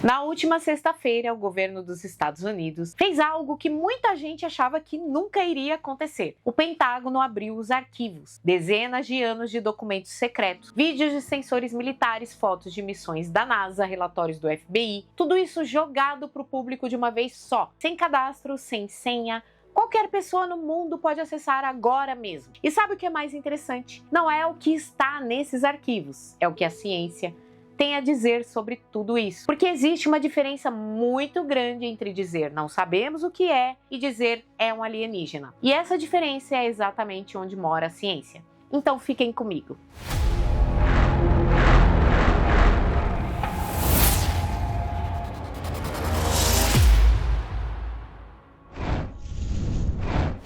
Na última sexta-feira, o governo dos Estados Unidos fez algo que muita gente achava que nunca iria acontecer. O Pentágono abriu os arquivos, dezenas de anos de documentos secretos, vídeos de sensores militares, fotos de missões da NASA, relatórios do FBI, tudo isso jogado para o público de uma vez só, sem cadastro, sem senha. Qualquer pessoa no mundo pode acessar agora mesmo. E sabe o que é mais interessante? Não é o que está nesses arquivos, é o que a ciência tem a dizer sobre tudo isso. Porque existe uma diferença muito grande entre dizer não sabemos o que é e dizer é um alienígena. E essa diferença é exatamente onde mora a ciência. Então fiquem comigo.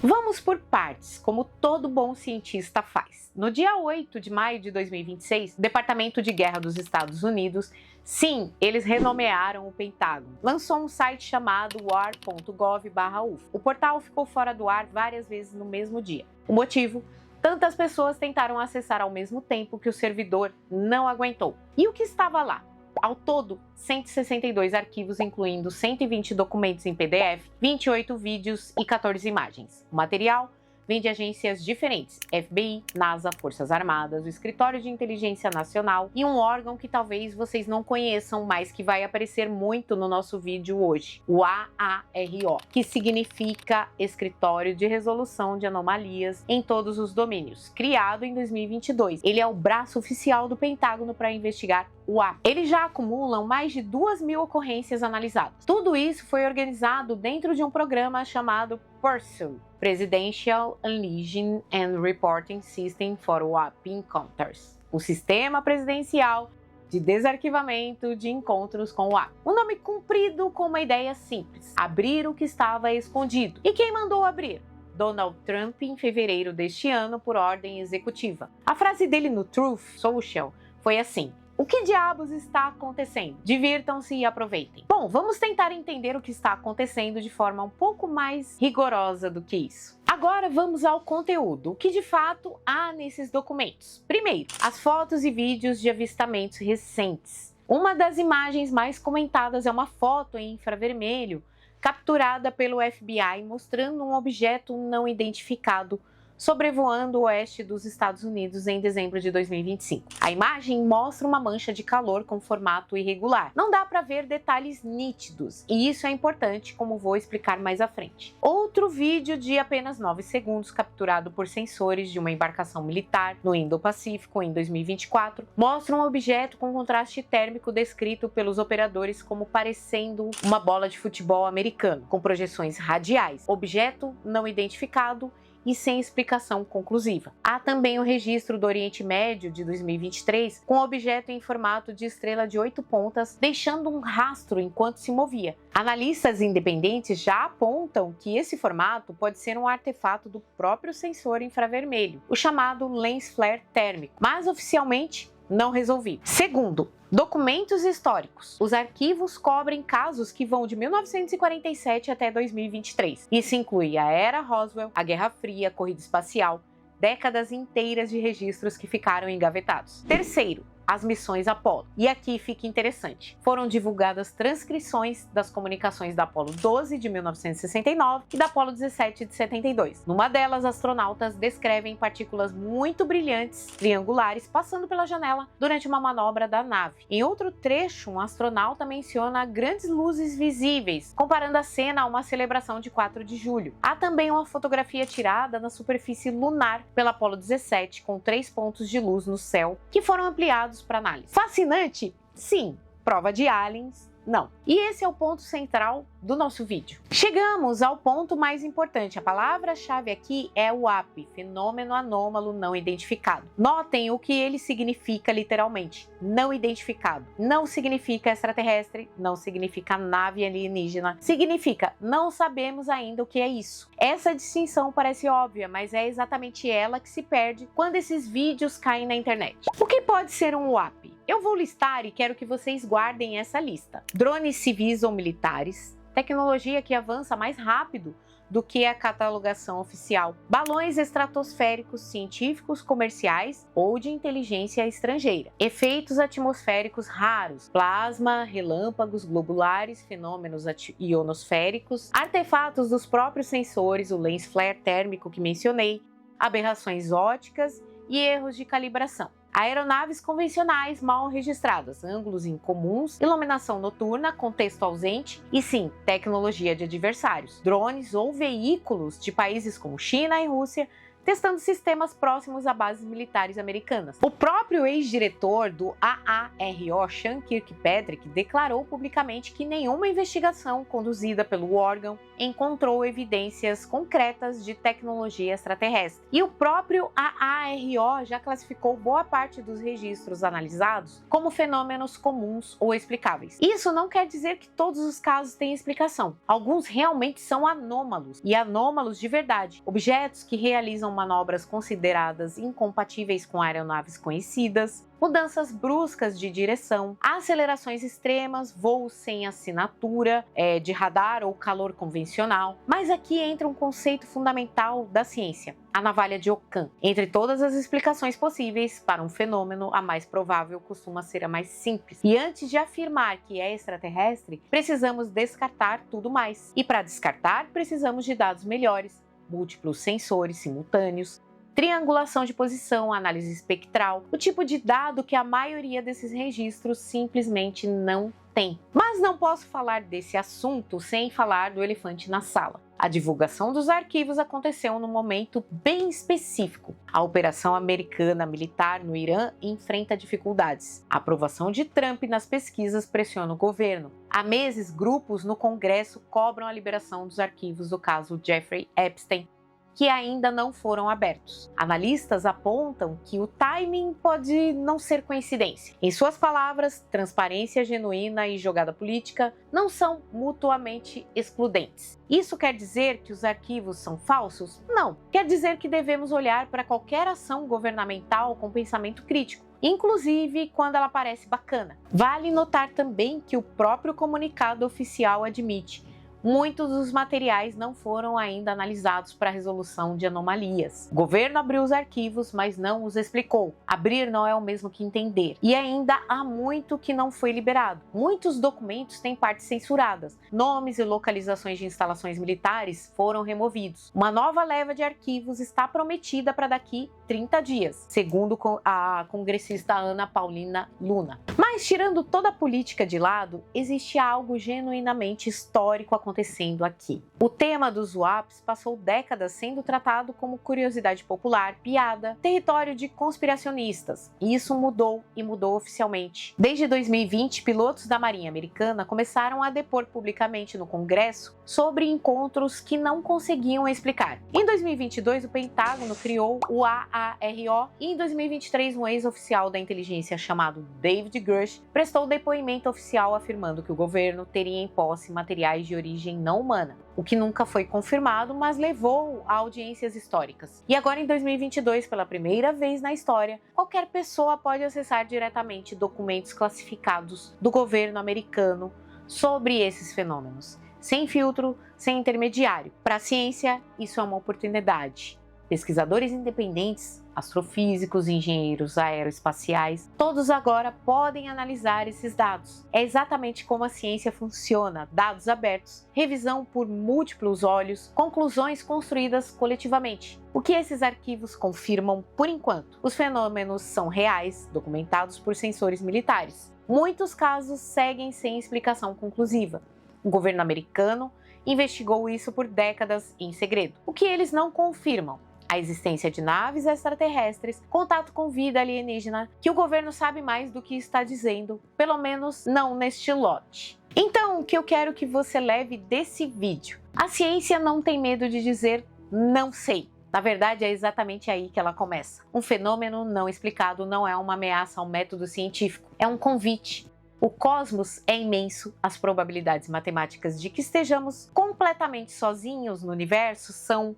Vamos por partes, como todo bom cientista faz. No dia 8 de maio de 2026, o Departamento de Guerra dos Estados Unidos, sim, eles renomearam o Pentágono, lançou um site chamado war.gov/UFO. O portal ficou fora do ar várias vezes no mesmo dia. O motivo? Tantas pessoas tentaram acessar ao mesmo tempo que o servidor não aguentou. E o que estava lá? Ao todo, 162 arquivos, incluindo 120 documentos em PDF, 28 vídeos e 14 imagens. O material vem de agências diferentes: FBI, NASA, Forças Armadas, o Escritório de Inteligência Nacional e um órgão que talvez vocês não conheçam, mas que vai aparecer muito no nosso vídeo hoje, o AARO, que significa Escritório de Resolução de Anomalias em Todos os Domínios, criado em 2022. Ele é o braço oficial do Pentágono para investigar o UAP. Eles já acumulam mais de 2.000 ocorrências analisadas. Tudo isso foi organizado dentro de um programa chamado PURSUE, Presidential Unleashing and Reporting System for UAP Encounters, o Sistema Presidencial de Desarquivamento de Encontros com o UAP. Um nome comprido com uma ideia simples: abrir o que estava escondido. E quem mandou abrir? Donald Trump, em fevereiro deste ano, por ordem executiva. A frase dele no Truth Social foi assim: o que diabos está acontecendo? Divirtam-se e aproveitem. Bom, vamos tentar entender o que está acontecendo de forma um pouco mais rigorosa do que isso. Agora vamos ao conteúdo, o que de fato há nesses documentos. Primeiro, as fotos e vídeos de avistamentos recentes. Uma das imagens mais comentadas é uma foto em infravermelho, capturada pelo FBI, mostrando um objeto não identificado sobrevoando o oeste dos Estados Unidos em dezembro de 2025. A imagem mostra uma mancha de calor com formato irregular. Não dá para ver detalhes nítidos, e isso é importante, como vou explicar mais à frente. Outro vídeo de apenas 9 segundos, capturado por sensores de uma embarcação militar no Indo-Pacífico em 2024, mostra um objeto com contraste térmico descrito pelos operadores como parecendo uma bola de futebol americano, com projeções radiais. Objeto não identificado e sem explicação conclusiva. Há também o registro do Oriente Médio de 2023, com objeto em formato de estrela de 8 pontas, deixando um rastro enquanto se movia. Analistas independentes já apontam que esse formato pode ser um artefato do próprio sensor infravermelho, o chamado lens flare térmico, mas oficialmente não resolvido. Segundo, documentos históricos. Os arquivos cobrem casos que vão de 1947 até 2023. Isso inclui a Era Roswell, a Guerra Fria, a corrida espacial, décadas inteiras de registros que ficaram engavetados. Terceiro, as missões Apollo. E aqui fica interessante. Foram divulgadas transcrições das comunicações da Apollo 12 de 1969 e da Apollo 17 de 72. Numa delas, astronautas descrevem partículas muito brilhantes, triangulares, passando pela janela durante uma manobra da nave. Em outro trecho, um astronauta menciona grandes luzes visíveis, comparando a cena a uma celebração de 4 de julho. Há também uma fotografia tirada na superfície lunar pela Apollo 17, com 3 pontos de luz no céu, que foram ampliados para análise. Fascinante? Sim. Prova de aliens? Não. E esse é o ponto central do nosso vídeo. Chegamos ao ponto mais importante. A palavra-chave aqui é o UAP, fenômeno anômalo não identificado. Notem o que ele significa literalmente: não identificado. Não significa extraterrestre, não significa nave alienígena, significa não sabemos ainda o que é isso. Essa distinção parece óbvia, mas é exatamente ela que se perde quando esses vídeos caem na internet. O que pode ser um UAP? Eu vou listar e quero que vocês guardem essa lista: drones civis ou militares, tecnologia que avança mais rápido do que a catalogação oficial, balões estratosféricos científicos, comerciais ou de inteligência estrangeira, efeitos atmosféricos raros, plasma, relâmpagos globulares, fenômenos ionosféricos, artefatos dos próprios sensores, o lens flare térmico que mencionei, aberrações ópticas e erros de calibração. Aeronaves convencionais mal registradas, ângulos incomuns, iluminação noturna, contexto ausente e sim, tecnologia de adversários, drones ou veículos de países como China e Rússia, testando sistemas próximos a bases militares americanas. O próprio ex-diretor do AARO, Sean Kirkpatrick, declarou publicamente que nenhuma investigação conduzida pelo órgão encontrou evidências concretas de tecnologia extraterrestre. E o próprio AARO já classificou boa parte dos registros analisados como fenômenos comuns ou explicáveis. Isso não quer dizer que todos os casos têm explicação. Alguns realmente são anômalos, e anômalos de verdade. Objetos que realizam manobras consideradas incompatíveis com aeronaves conhecidas, mudanças bruscas de direção, acelerações extremas, voos sem assinatura de radar ou calor convencional. Mas aqui entra um conceito fundamental da ciência, a navalha de Ockham. Entre todas as explicações possíveis para um fenômeno, a mais provável costuma ser a mais simples. E antes de afirmar que é extraterrestre, precisamos descartar tudo mais. E para descartar, precisamos de dados melhores, múltiplos sensores simultâneos, triangulação de posição, análise espectral, o tipo de dado que a maioria desses registros simplesmente não tem. Mas não posso falar desse assunto sem falar do elefante na sala. A divulgação dos arquivos aconteceu num momento bem específico. A operação americana militar no Irã enfrenta dificuldades. A aprovação de Trump nas pesquisas pressiona o governo. Há meses, grupos no Congresso cobram a liberação dos arquivos do caso Jeffrey Epstein, que ainda não foram abertos. Analistas apontam que o timing pode não ser coincidência. Em suas palavras, transparência genuína e jogada política não são mutuamente excludentes. Isso quer dizer que os arquivos são falsos? Não. Quer dizer que devemos olhar para qualquer ação governamental com pensamento crítico, inclusive quando ela parece bacana. Vale notar também que o próprio comunicado oficial admite: muitos dos materiais não foram ainda analisados para resolução de anomalias. O governo abriu os arquivos, mas não os explicou. Abrir não é o mesmo que entender. E ainda há muito que não foi liberado. Muitos documentos têm partes censuradas. Nomes e localizações de instalações militares foram removidos. Uma nova leva de arquivos está prometida para daqui 30 dias, segundo a congressista Ana Paulina Luna. Mas, tirando toda a política de lado, existe algo genuinamente histórico acontecendo aqui. O tema dos WAPs passou décadas sendo tratado como curiosidade popular, piada, território de conspiracionistas. E isso mudou, e mudou oficialmente. Desde 2020, pilotos da Marinha Americana começaram a depor publicamente no Congresso sobre encontros que não conseguiam explicar. Em 2022, o Pentágono criou o AARO, e em 2023, um ex-oficial da inteligência chamado David Grush prestou depoimento oficial afirmando que o governo teria em posse materiais de origem não humana, o que nunca foi confirmado, mas levou a audiências históricas. E agora, em 2022, pela primeira vez na história, qualquer pessoa pode acessar diretamente documentos classificados do governo americano sobre esses fenômenos, sem filtro, sem intermediário. Para a ciência, isso é uma oportunidade. Pesquisadores independentes, astrofísicos, engenheiros aeroespaciais, todos agora podem analisar esses dados. É exatamente como a ciência funciona: dados abertos, revisão por múltiplos olhos, conclusões construídas coletivamente. O que esses arquivos confirmam, por enquanto? Os fenômenos são reais, documentados por sensores militares. Muitos casos seguem sem explicação conclusiva. O governo americano investigou isso por décadas em segredo. O que eles não confirmam? A existência de naves extraterrestres, contato com vida alienígena, que o governo sabe mais do que está dizendo, pelo menos não neste lote. Então, o que eu quero que você leve desse vídeo? A ciência não tem medo de dizer não sei. Na verdade, é exatamente aí que ela começa. Um fenômeno não explicado não é uma ameaça ao método científico, é um convite. O cosmos é imenso, as probabilidades matemáticas de que estejamos completamente sozinhos no universo são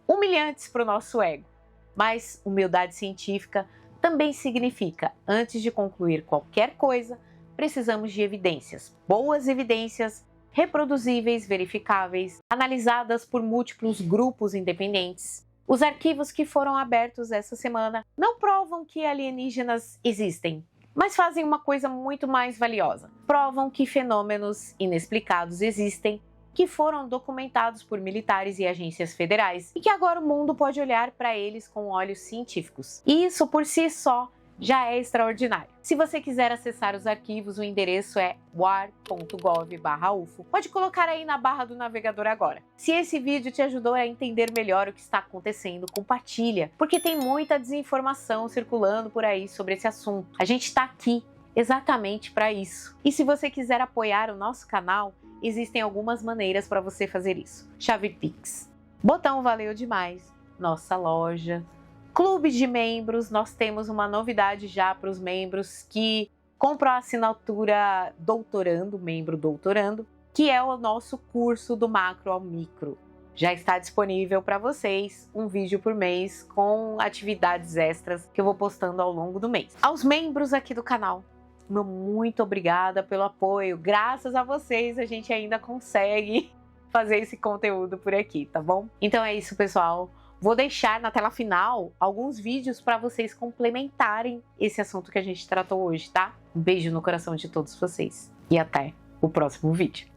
humilhantes para o nosso ego. Mas humildade científica também significa, antes de concluir qualquer coisa, precisamos de evidências, boas evidências, reproduzíveis, verificáveis, analisadas por múltiplos grupos independentes. Os arquivos que foram abertos essa semana não provam que alienígenas existem, mas fazem uma coisa muito mais valiosa. Provam que fenômenos inexplicados existem, que foram documentados por militares e agências federais e que agora o mundo pode olhar para eles com olhos científicos. E isso por si só já é extraordinário. Se você quiser acessar os arquivos, o endereço é war.gov/ufo. Pode colocar aí na barra do navegador agora. Se esse vídeo te ajudou a entender melhor o que está acontecendo, compartilha, porque tem muita desinformação circulando por aí sobre esse assunto. A gente está aqui exatamente para isso. E se você quiser apoiar o nosso canal, existem algumas maneiras para você fazer isso. Chave Pix, botão Valeu Demais, nossa loja, clube de membros. Nós temos uma novidade já para os membros que compram a assinatura doutorando, membro doutorando, que é o nosso curso do macro ao micro. Já está disponível para vocês um vídeo por mês com atividades extras que eu vou postando ao longo do mês. Aos membros aqui do canal, meu muito obrigada pelo apoio. Graças a vocês a gente ainda consegue fazer esse conteúdo por aqui, tá bom? Então é isso, pessoal. Vou deixar na tela final alguns vídeos para vocês complementarem esse assunto que a gente tratou hoje, tá? Um beijo no coração de todos vocês e até o próximo vídeo.